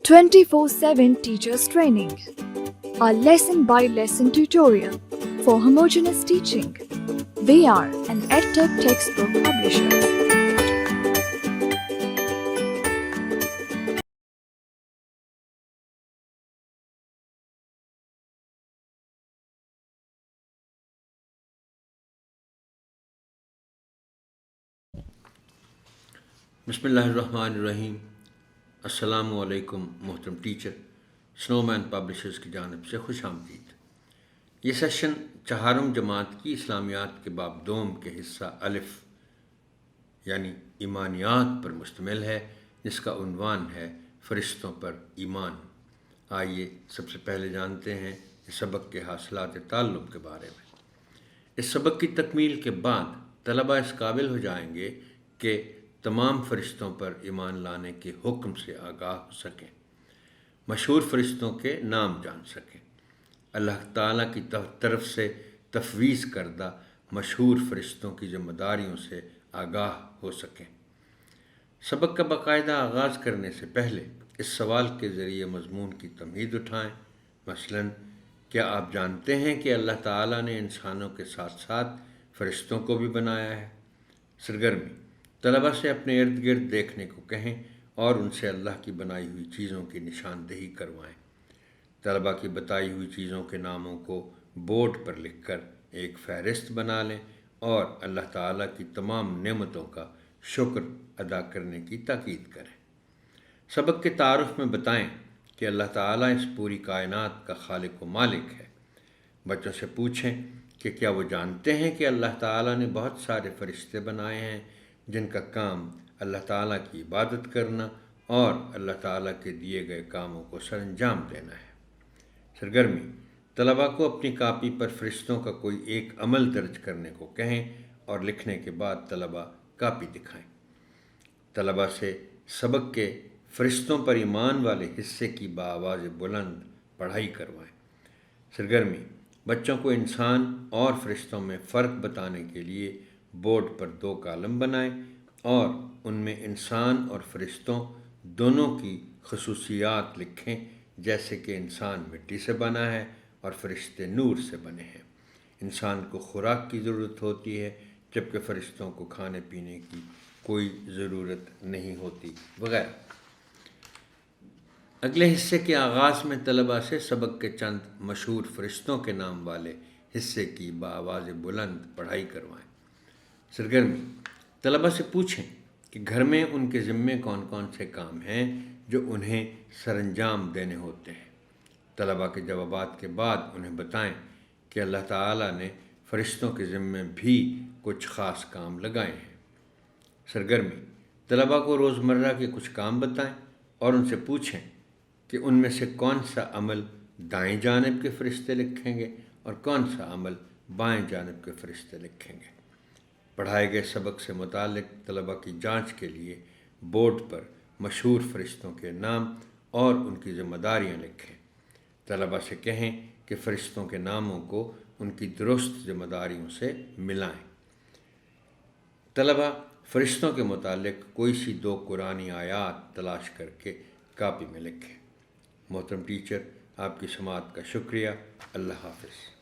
24/7 teachers training. A lesson-by-lesson tutorial for homogeneous teaching. We are an EdTech textbook publisher. بسم اللہ الرحمن الرحیم۔ السلام علیکم محترم ٹیچر، سنومین پبلشرز کی جانب سے خوش آمدید۔ یہ سیشن چہارم جماعت کی اسلامیات کے باب دوم کے حصہ الف یعنی ایمانیات پر مشتمل ہے، جس کا عنوان ہے فرشتوں پر ایمان۔ آئیے سب سے پہلے جانتے ہیں اس سبق کے حاصلات تعلم کے بارے میں۔ اس سبق کی تکمیل کے بعد طلبہ اس قابل ہو جائیں گے کہ تمام فرشتوں پر ایمان لانے کے حکم سے آگاہ ہو سکیں، مشہور فرشتوں کے نام جان سکیں، اللہ تعالیٰ کی طرف سے تفویض کردہ مشہور فرشتوں کی ذمہ داریوں سے آگاہ ہو سکیں۔ سبق کا باقاعدہ آغاز کرنے سے پہلے اس سوال کے ذریعے مضمون کی تمہید اٹھائیں، مثلاً کیا آپ جانتے ہیں کہ اللہ تعالیٰ نے انسانوں کے ساتھ ساتھ فرشتوں کو بھی بنایا ہے؟ سرگرمی: طلبہ سے اپنے ارد گرد دیکھنے کو کہیں اور ان سے اللہ کی بنائی ہوئی چیزوں کی نشاندہی کروائیں۔ طلبہ کی بتائی ہوئی چیزوں کے ناموں کو بورڈ پر لکھ کر ایک فہرست بنا لیں اور اللہ تعالیٰ کی تمام نعمتوں کا شکر ادا کرنے کی تاکید کریں۔ سبق کے تعارف میں بتائیں کہ اللہ تعالیٰ اس پوری کائنات کا خالق و مالک ہے۔ بچوں سے پوچھیں کہ کیا وہ جانتے ہیں کہ اللہ تعالیٰ نے بہت سارے فرشتے بنائے ہیں جن کا کام اللہ تعالیٰ کی عبادت کرنا اور اللہ تعالیٰ کے دیے گئے کاموں کو سر انجام دینا ہے۔ سرگرمی: طلباء کو اپنی کاپی پر فرشتوں کا کوئی ایک عمل درج کرنے کو کہیں اور لکھنے کے بعد طلباء کاپی دکھائیں۔ طلباء سے سبق کے فرشتوں پر ایمان والے حصے کی بآواز بلند پڑھائی کروائیں۔ سرگرمی: بچوں کو انسان اور فرشتوں میں فرق بتانے کے لیے بورڈ پر 2 کالم بنائیں اور ان میں انسان اور فرشتوں دونوں کی خصوصیات لکھیں، جیسے کہ انسان مٹی سے بنا ہے اور فرشتے نور سے بنے ہیں، انسان کو خوراک کی ضرورت ہوتی ہے جبکہ فرشتوں کو کھانے پینے کی کوئی ضرورت نہیں ہوتی، وغیرہ۔ اگلے حصے کے آغاز میں طلباء سے سبق کے چند مشہور فرشتوں کے نام والے حصے کی بآواز بلند پڑھائی کروائیں۔ سرگرمی: طلباء سے پوچھیں کہ گھر میں ان کے ذمے کون کون سے کام ہیں جو انہیں سر انجام دینے ہوتے ہیں۔ طلباء کے جوابات کے بعد انہیں بتائیں کہ اللہ تعالیٰ نے فرشتوں کے ذمے بھی کچھ خاص کام لگائے ہیں۔ سرگرمی: طلباء کو روزمرہ کے کچھ کام بتائیں اور ان سے پوچھیں کہ ان میں سے کون سا عمل دائیں جانب کے فرشتے لکھیں گے اور کون سا عمل بائیں جانب کے فرشتے لکھیں گے۔ پڑھائے گئے سبق سے متعلق طلباء کی جانچ کے لیے بورڈ پر مشہور فرشتوں کے نام اور ان کی ذمہ داریاں لکھیں۔ طلباء سے کہیں کہ فرشتوں کے ناموں کو ان کی درست ذمہ داریوں سے ملائیں۔ طلباء فرشتوں کے متعلق کوئی سی 2 قرآنی آیات تلاش کر کے کاپی میں لکھیں۔ محترم ٹیچر، آپ کی سماعت کا شکریہ۔ اللہ حافظ۔